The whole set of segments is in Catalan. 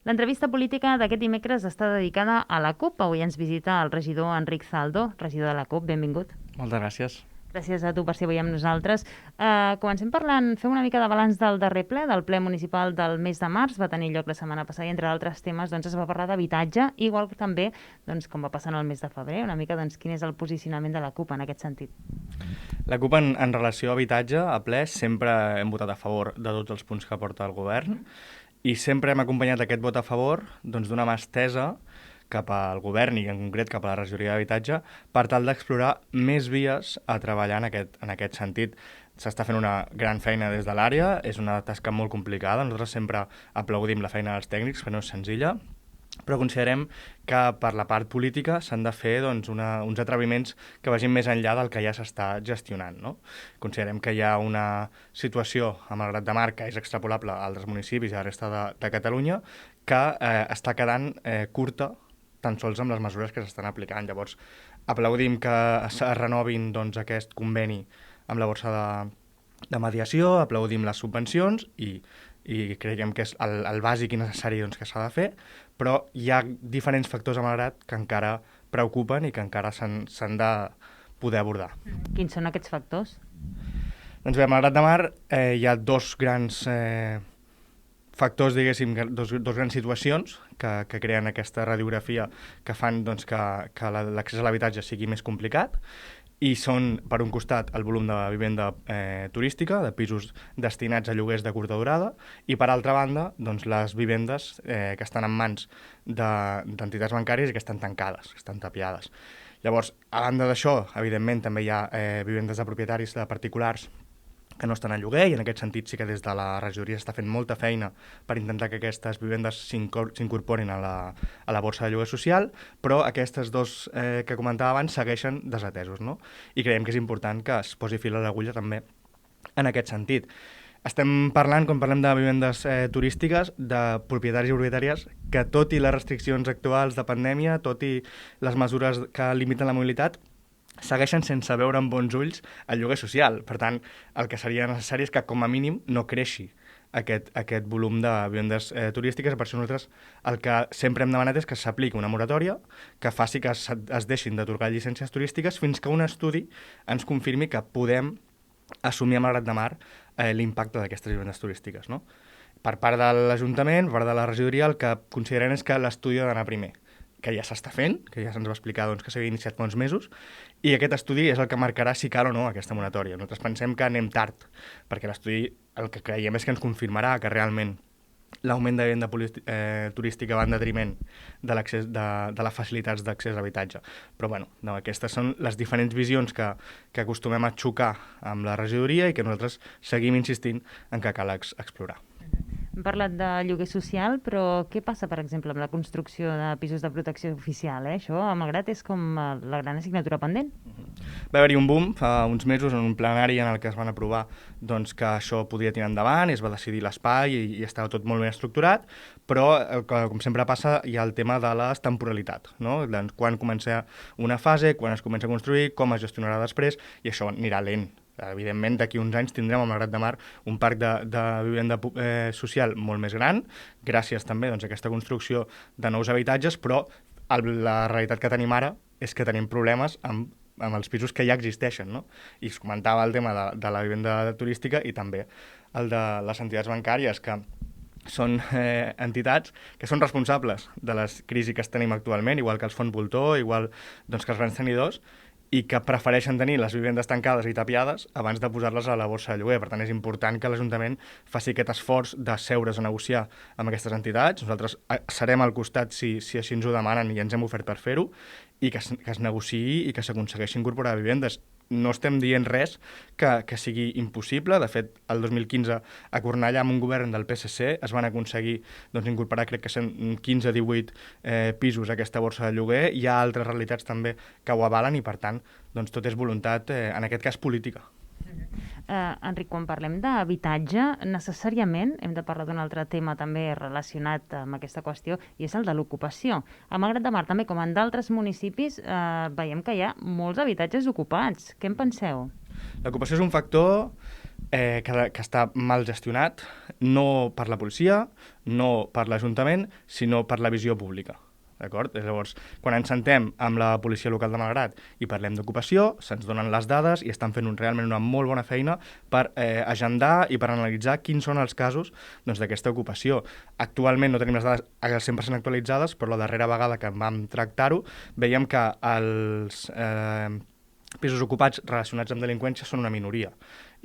L'entrevista política d'aquest dimecres està dedicada a la CUP. Avui ens visita el regidor Enric Zaldo, regidor de la CUP. Benvingut. Moltes gràcies. Gràcies a tu per ser avui amb nosaltres. Comencem parlant, fem una mica de balanç del darrer ple, del ple municipal del mes de març. Va tenir lloc la setmana passada i, entre altres temes, es va parlar d'habitatge, igual que també, com va passar en el mes de febrer, una mica quin és el posicionament de la CUP en aquest sentit. La CUP en relació a habitatge, a ple, sempre hem votat a favor de tots els punts que porta el govern i sempre hem acompanyat aquest vot a favor d'una mà estesa cap al govern i en concret cap a la regidoria d'habitatge per tal d'explorar més vies a treballar en aquest sentit. S'està fent una gran feina des de l'àrea, és una tasca molt complicada, nosaltres sempre aplaudim la feina dels tècnics, que no és senzilla, però considerem que per la part política s'han de fer uns atreviments que vagin més enllà del que ja s'està gestionant. No? Considerem que hi ha una situació a Malgrat de Mar que és extrapolable a altres municipis i a la resta de Catalunya que està quedant curta tan sols amb les mesures que s'estan aplicant. Llavors, aplaudim que es renovin aquest conveni amb la borsa de mediació, aplaudim les subvencions i creiem que és el bàsic i necessari que s'ha de fer, però hi ha diferents factors a Malgrat que encara preocupen i que encara s'han de poder abordar. Quins són aquests factors? Doncs bé, a Malgrat de Mar hi ha dos grans factors, diguéssim, dos grans situacions que creen aquesta radiografia que fan que l'accés a l'habitatge sigui més complicat i són, per un costat, el volum de vivenda turística, de pisos destinats a lloguers de curta durada, i per altra banda, les vivendes que estan en mans d'entitats bancàries i que estan tancades, que estan tapiades. Llavors, a banda d'això, evidentment, també hi ha vivendes de propietaris de particulars que no estan a lloguer, i en aquest sentit sí que des de la regidoria s'està fent molta feina per intentar que aquestes vivendes s'incorporin a la borsa de lloguer social, però aquestes dos que comentava abans segueixen desatesos, no? I creiem que és important que es posi fil a l'agulla també en aquest sentit. Estem parlant, quan parlem de vivendes turístiques, de propietaris i propietàries que, tot i les restriccions actuals de pandèmia, tot i les mesures que limiten la mobilitat, segueixen sense veure amb bons ulls el lloguer social. Per tant, el que seria necessari és que, com a mínim, no creixi aquest volum de vivendes turístiques. Per això nosaltres el que sempre hem demanat és que s'apliqui una moratòria que faci que es deixin d'atorgar llicències turístiques fins que un estudi ens confirmi que podem assumir a Malgrat de Mar l'impacte d'aquestes vivendes turístiques. No? Per part de l'Ajuntament, per part de la regidoria, el que considerem és que l'estudi ha d'anar primer, que ja s'està fent, que ja se'ns va explicar que s'havia iniciat fa uns mesos, i aquest estudi és el que marcarà si cal o no aquesta moratòria. Nosaltres pensem que anem tard, perquè l'estudi el que creiem és que ens confirmarà que realment l'augment de vivenda turística va en detriment de les facilitats d'accés a l'habitatge. Però bueno, aquestes són les diferents visions que acostumem a xocar amb la regidoria i que nosaltres seguim insistint en que cal explorar. Hem parlat de lloguer social, però què passa, per exemple, amb la construcció de pisos de protecció oficial? Això, a Malgrat, és com la gran assignatura pendent. Va haver-hi un boom fa uns mesos en un plenari en el que es van aprovar que això podia tirar endavant, i es va decidir l'espai i estava tot molt ben estructurat, però, com sempre passa, hi ha el tema de la temporalitat, no? Quan comença una fase, quan es comença a construir, com es gestionarà després, i això anirà lent. Evidentment, d'aquí uns anys tindrem a Malgrat de Mar un parc de vivenda social molt més gran, gràcies també a aquesta construcció de nous habitatges, però la realitat que tenim ara és que tenim problemes amb els pisos que ja existeixen, no? I es comentava el tema de la vivenda turística i també el de les entitats bancàries, que són entitats que són responsables de les crisis que tenim actualment, igual que els fons voltor, igual que els grans tenidors, i que prefereixen tenir les vivendes tancades i tapiades abans de posar-les a la borsa de lloguer. Per tant, és important que l'Ajuntament faci aquest esforç de seure's a negociar amb aquestes entitats. Nosaltres serem al costat si així ens ho demanen, i ens hem ofert per fer-ho, i que es negociï i que s'aconsegueixi incorporar vivendes. No estem dient res que sigui impossible. De fet, el 2015 a Cornellà, amb un govern del PSC, es van aconseguir incorporar, crec que són 15-18 pisos a aquesta borsa de lloguer. Hi ha altres realitats també que ho avalen i, per tant, tot és voluntat, en aquest cas, política. Enric, quan parlem d'habitatge, necessàriament hem de parlar d'un altre tema també relacionat amb aquesta qüestió, i és el de l'ocupació. A Malgrat de Mar, també com en d'altres municipis, veiem que hi ha molts habitatges ocupats. Què en penseu? L'ocupació és un factor que està mal gestionat, no per la policia, no per l'Ajuntament, sinó per la visió pública. D'acord? Llavors, quan ens sentem amb la policia local de Malgrat i parlem d'ocupació, se'ns donen les dades i estan fent realment una molt bona feina per agendar i per analitzar quins són els casos d'aquesta ocupació. Actualment no tenim les dades al 100% actualitzades, però la darrera vegada que vam tractar-ho veiem que els pisos ocupats relacionats amb delinqüència són una minoria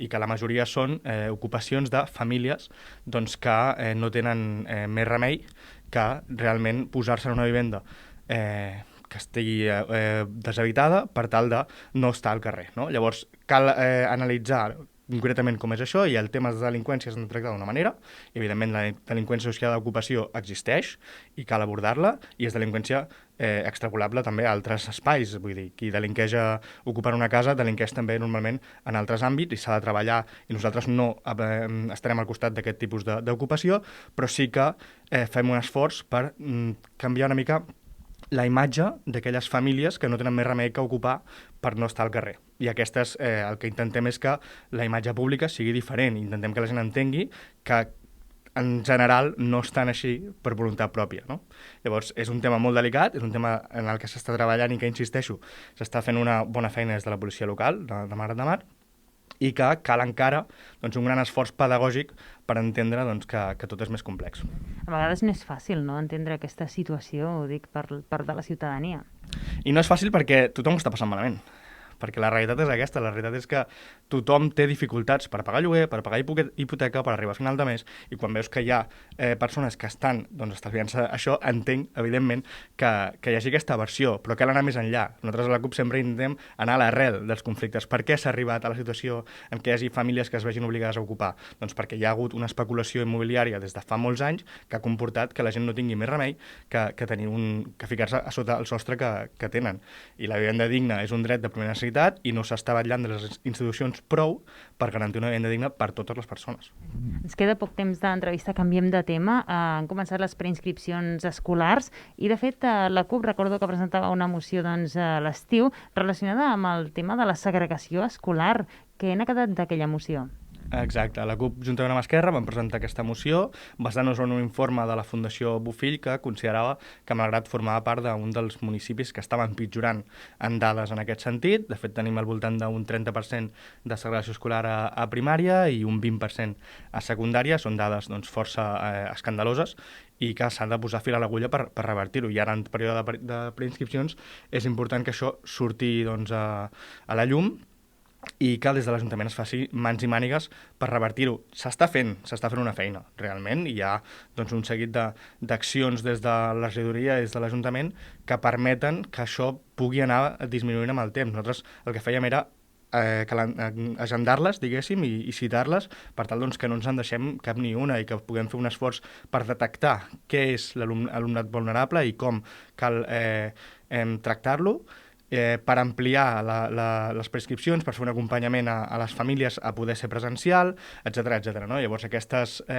i que la majoria són ocupacions de famílies que no tenen més remei que realment posar-se en una vivenda que estigui deshabitada per tal de no estar al carrer. No? Llavors, cal analitzar concretament com és això, i el tema de delinqüència s'ha de tractar d'una manera, i evidentment la delinqüència associada a l'ocupació existeix i cal abordar-la, i és delinqüència extrapolable també a altres espais, vull dir, qui delinqueix ocupant una casa delinqueix també normalment en altres àmbits i s'ha de treballar, i nosaltres no estarem al costat d'aquest tipus d'ocupació, però sí que fem un esforç per canviar una mica la imatge d'aquelles famílies que no tenen més remei que ocupar per no estar al carrer. I aquestes, el que intentem és que la imatge pública sigui diferent, intentem que la gent entengui que en general no estan així per voluntat pròpia. No? Llavors, és un tema molt delicat, és un tema en el que s'està treballant i que, insisteixo, s'està fent una bona feina des de la policia local de Malgrat de Mar, i que cal encara un gran esforç pedagògic per entendre que tot és més complex. A vegades no és fàcil, no?, entendre aquesta situació, ho dic, per part de la ciutadania. I no és fàcil perquè tothom ho està passant malament. Perquè la realitat és aquesta, la realitat és que tothom té dificultats per pagar lloguer, per pagar hipoteca, per arribar a final de mes, i quan veus que hi ha persones que estan estalviant-se això, entenc, evidentment, que hi hagi aquesta aversió, però cal anar més enllà. Nosaltres a la CUP sempre intentem anar a l'arrel dels conflictes. Per què s'ha arribat a la situació en què hi hagi famílies que es vegin obligades a ocupar? Doncs perquè hi ha hagut una especulació immobiliària des de fa molts anys que ha comportat que la gent no tingui més remei que ficar-se a sota el sostre que tenen. I la vivenda digna és un dret de primera necessitat i no s'està vetllant de les institucions prou per garantir una vivenda digna per totes les persones. Ens queda poc temps d'entrevista, canviem de tema. Han començat les preinscripcions escolars i, de fet, la CUP recordo que presentava una moció a l'estiu relacionada amb el tema de la segregació escolar. Què n'ha quedat d'aquella moció? Exacte. La CUP, juntament amb Esquerra, van presentar aquesta moció basant-nos en un informe de la Fundació Bofill que considerava que Malgrat formava part d'un dels municipis que estaven pitjorant en dades en aquest sentit. De fet, tenim al voltant d'un 30% de segregació escolar a primària i un 20% a secundària. Són dades força escandaloses i que s'ha de posar fil a l'agulla per revertir-ho. I ara, en període de preinscripcions, és important que això surti a la llum i que des de l'Ajuntament es faci mans i mànigues per revertir-ho. S'està fent una feina, realment, i hi ha un seguit d'accions des de la regidoria i des de l'Ajuntament que permeten que això pugui anar disminuint amb el temps. Nosaltres el que fèiem era agendar-les, diguéssim, i citar-les per tal que no ens en deixem cap ni una i que puguem fer un esforç per detectar què és l'alumnat vulnerable i com cal tractar-lo, per ampliar les prescripcions, per fer un acompanyament a les famílies a poder ser presencial, etc. No? Llavors, aquest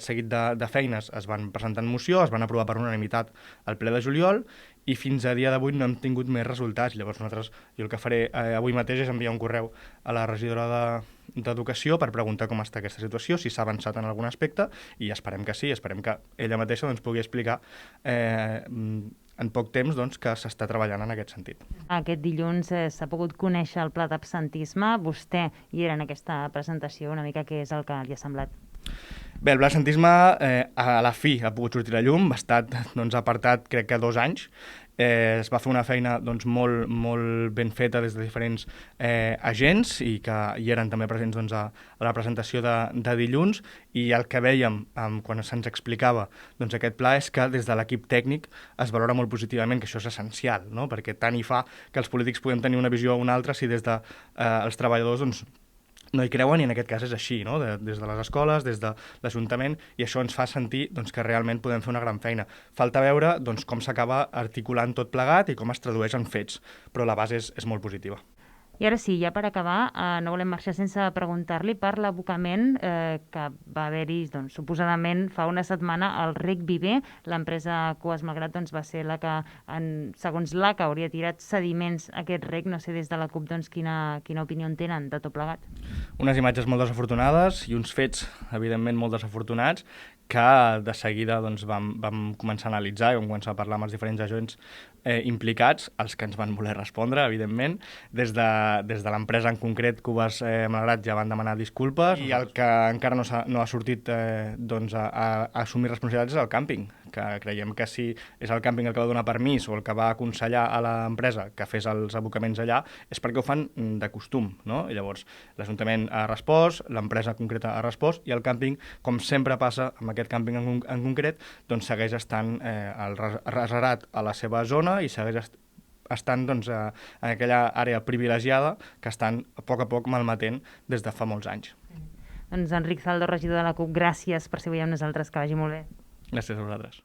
seguit de feines es van presentar en moció, es van aprovar per unanimitat al ple de juliol i fins a dia d'avui no hem tingut més resultats. Llavors, jo el que faré avui mateix és enviar un correu a la regidora d'Educació per preguntar com està aquesta situació, si s'ha avançat en algun aspecte, i esperem que sí, esperem que ella mateixa pugui explicar en poc temps que s'està treballant en aquest sentit. Aquest dilluns s'ha pogut conèixer el pla d'absentisme. Vostè hi era en aquesta presentació, una mica què és el que li ha semblat? Bé, el pla d'absentisme a la fi ha pogut sortir a la llum, ha estat apartat crec que 2 anys. Es va fer una feina molt ben feta des de diferents agents i que hi eren també presents a la presentació de dilluns, i el que vèiem quan se'ns explicava aquest pla és que des de l'equip tècnic es valora molt positivament, que això és essencial, no? Perquè tant hi fa que els polítics puguem tenir una visió o una altra si des dels treballadors no hi creuen, i en aquest cas és així, no? Des de les escoles, des de l'Ajuntament, i això ens fa sentir que realment podem fer una gran feina. Falta veure com s'acaba articulant tot plegat i com es tradueix en fets, però la base és molt positiva. I ara sí, ja per acabar, no volem marxar sense preguntar-li per l'abocament que va haver-hi, doncs, suposadament, fa una setmana al Rec Viver. L'empresa Cues Malgrat va ser la que, segons l'ACA, hauria tirat sediments a aquest rec. No sé des de la CUP quina opinió en tenen de tot plegat. Unes imatges molt desafortunades i uns fets, evidentment, molt desafortunats, que de seguida vam començar a analitzar i vam començar a parlar amb els diferents agents implicats, els que ens van voler respondre, evidentment. Des de l'empresa en concret, Cues Malgrat, ja van demanar disculpes, i el que encara no ha sortit a assumir responsabilitats és el càmping, que creiem que si és el càmping el que va donar permís o el que va aconsellar a l'empresa que fes els abocaments allà, és perquè ho fan de costum, no? I llavors l'Ajuntament ha respost, l'empresa concreta ha respost, i el càmping, com sempre passa amb aquest càmping en concret, doncs segueix estant reservat a la seva zona i segueix estan en aquella àrea privilegiada que estan a poc malmetent des de fa molts anys. Doncs Enric Zaldo, regidor de la CUP, gràcies per ser avui amb nosaltres, que vagi molt bé. Gràcies a vosaltres.